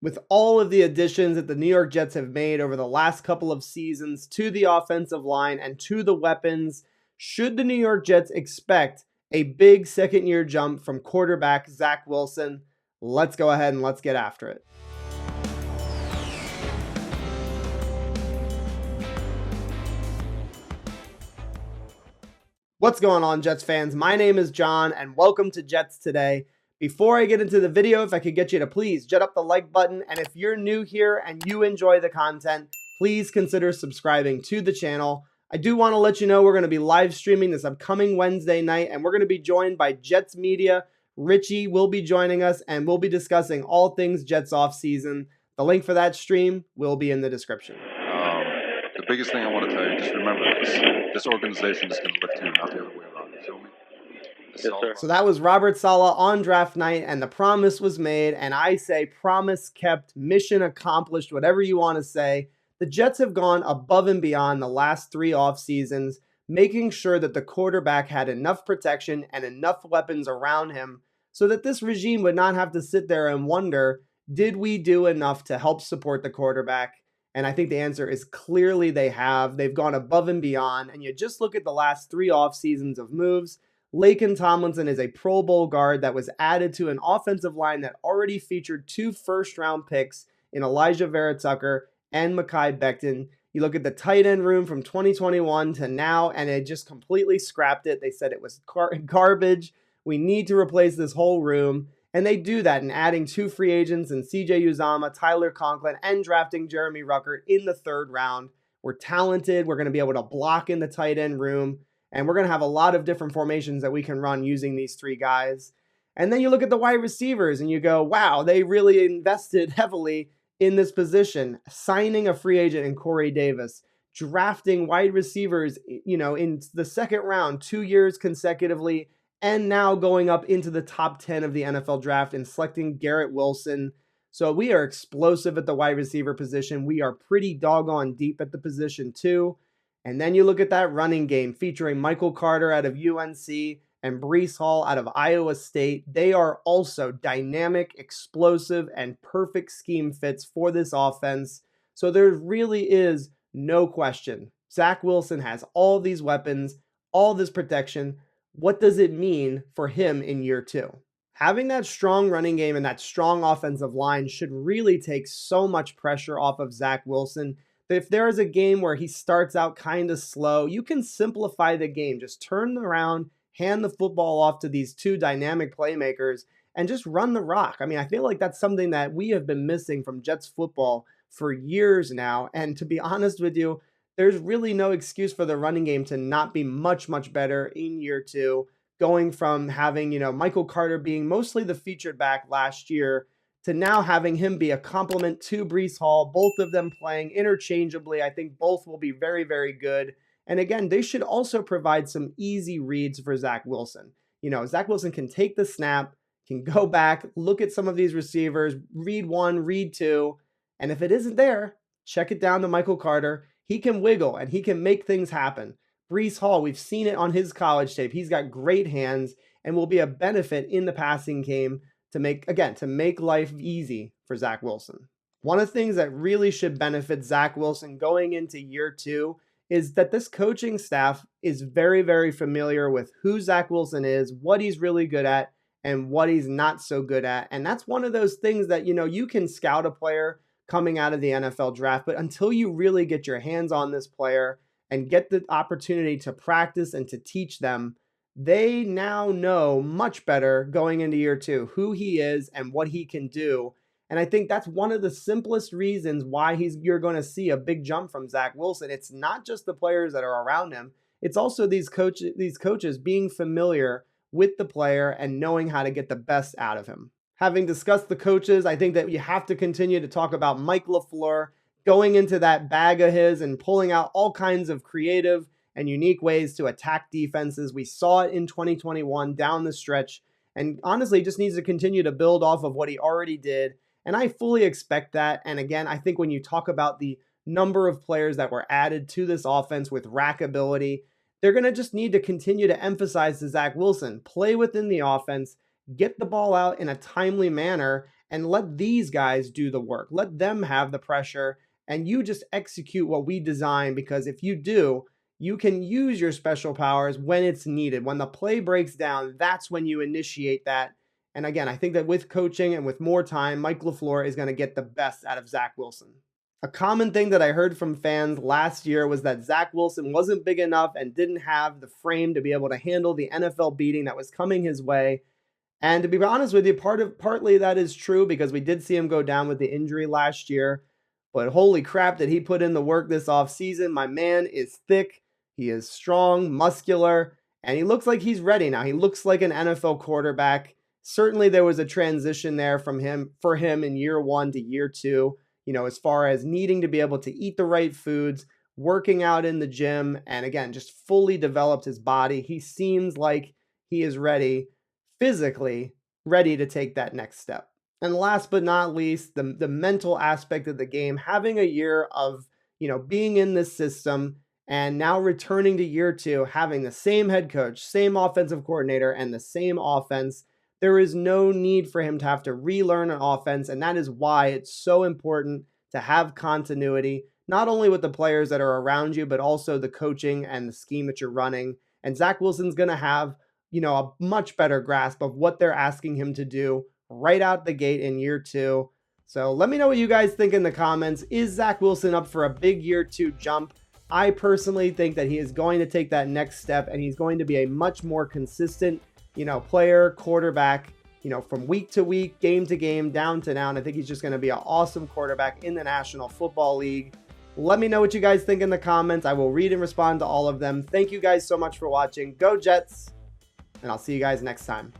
With all of the additions that the New York Jets have made over the last couple of seasons to the offensive line and to the weapons, should the New York Jets expect a big second-year jump from quarterback Zach Wilson? Let's go ahead and let's get after it. What's going on, Jets fans? My name is John, and welcome to Jets Today. Before I get into the video, if I could get you to please jet up the like button, and if you're new here and you enjoy the content, please consider subscribing to the channel. I do want to let you know we're going to be live streaming this upcoming Wednesday night, and we're going to be joined by Jets Media. Richie will be joining us, and we'll be discussing all things Jets offseason. The link for that stream will be in the description. The biggest thing I want to tell you, just remember this organization is going to lift you, not the other way around. You feel me? Yes, sir. So that was Robert Saleh on draft night, and the promise was made, and I say promise kept, mission accomplished, whatever you want to say. The Jets have gone above and beyond the last 3 off seasons, making sure that the quarterback had enough protection and enough weapons around him so that this regime would not have to sit there and wonder, did we do enough to help support the quarterback? And I think the answer is clearly they have. They've gone above and beyond, and you just look at the last 3 off seasons of moves. Laken Tomlinson is a Pro Bowl guard that was added to an offensive line that already featured 2 first-round picks in Elijah Vera-Tucker and Mekhi Becton. You look at the tight end room from 2021 to now, and they just completely scrapped it. They said it was garbage. We need to replace this whole room. And they do that in adding 2 free agents in CJ Uzomah, Tyler Conklin, and drafting Jeremy Ruckert in the 3rd round. We're talented. We're going to be able to block in the tight end room. And we're going to have a lot of different formations that we can run using these 3 guys. And then you look at the wide receivers and you go, wow, they really invested heavily in this position, signing a free agent in Corey Davis, drafting wide receivers, in the 2nd round, 2 years consecutively, and now going up into the top 10 of the NFL draft and selecting Garrett Wilson. So we are explosive at the wide receiver position. We are pretty doggone deep at the position too. And then you look at that running game featuring Michael Carter out of UNC and Breece Hall out of Iowa State. They are also dynamic, explosive, and perfect scheme fits for this offense. So there really is no question. Zach Wilson has all these weapons, all this protection. What does it mean for him in year 2? Having that strong running game and that strong offensive line should really take so much pressure off of Zach Wilson. If there is a game where he starts out kind of slow, you can simplify the game. Just turn around, hand the football off to these 2 dynamic playmakers, and just run the rock. I mean, I feel like that's something that we have been missing from Jets football for years now. And to be honest with you, there's really no excuse for the running game to not be much, much better in year 2, going from having, Michael Carter being mostly the featured back last year to now having him be a complement to Breece Hall, both of them playing interchangeably. I think both will be very, very good. And again, they should also provide some easy reads for Zach Wilson. Zach Wilson can take the snap, can go back, look at some of these receivers, read 1, read 2, and if it isn't there, check it down to Michael Carter. He can wiggle and he can make things happen. Breece Hall, we've seen it on his college tape. He's got great hands and will be a benefit in the passing game to make life easy for Zach Wilson. One of the things that really should benefit Zach Wilson going into year 2 is that this coaching staff is very, very familiar with who Zach Wilson is, what he's really good at, and what he's not so good at. And that's one of those things that, you can scout a player coming out of the NFL draft, but until you really get your hands on this player and get the opportunity to practice and to teach them, they now know much better going into year 2 who he is and what he can do. And I think that's one of the simplest reasons why you're going to see a big jump from Zach Wilson. It's not just the players that are around him. It's also these coaches being familiar with the player and knowing how to get the best out of him. Having discussed the coaches, I think that you have to continue to talk about Mike LaFleur going into that bag of his and pulling out all kinds of creative and unique ways to attack defenses. We saw it in 2021 down the stretch, and honestly just needs to continue to build off of what he already did. And I fully expect that. And again, I think when you talk about the number of players that were added to this offense with rack ability, they're going to just need to continue to emphasize to Zach Wilson, play within the offense, get the ball out in a timely manner, and let these guys do the work. Let them have the pressure, and you just execute what we design, because if you do, you can use your special powers when it's needed. When the play breaks down, that's when you initiate that. And again, I think that with coaching and with more time, Mike LaFleur is going to get the best out of Zach Wilson. A common thing that I heard from fans last year was that Zach Wilson wasn't big enough and didn't have the frame to be able to handle the NFL beating that was coming his way. And to be honest with you, partly that is true, because we did see him go down with the injury last year. But holy crap, did he put in the work this offseason. My man is thick. He is strong, muscular, and he looks like he's ready now. He looks like an NFL quarterback. Certainly there was a transition there for him in year 1 to year 2, as far as needing to be able to eat the right foods, working out in the gym, and again, just fully developed his body. He seems like he is ready, physically ready to take that next step. And last but not least, the mental aspect of the game, having a year of, being in this system, and now returning to year 2, having the same head coach, same offensive coordinator, and the same offense. There is no need for him to have to relearn an offense, and that is why it's so important to have continuity, not only with the players that are around you, but also the coaching and the scheme that you're running. And Zach Wilson's going to have, a much better grasp of what they're asking him to do right out the gate in year 2. So let me know what you guys think in the comments. Is Zach Wilson up for a big year 2 jump? I personally think that he is going to take that next step, and he's going to be a much more consistent, player, quarterback, from week to week, game to game, down to down. I think he's just going to be an awesome quarterback in the National Football League. Let me know what you guys think in the comments. I will read and respond to all of them. Thank you guys so much for watching. Go Jets, and I'll see you guys next time.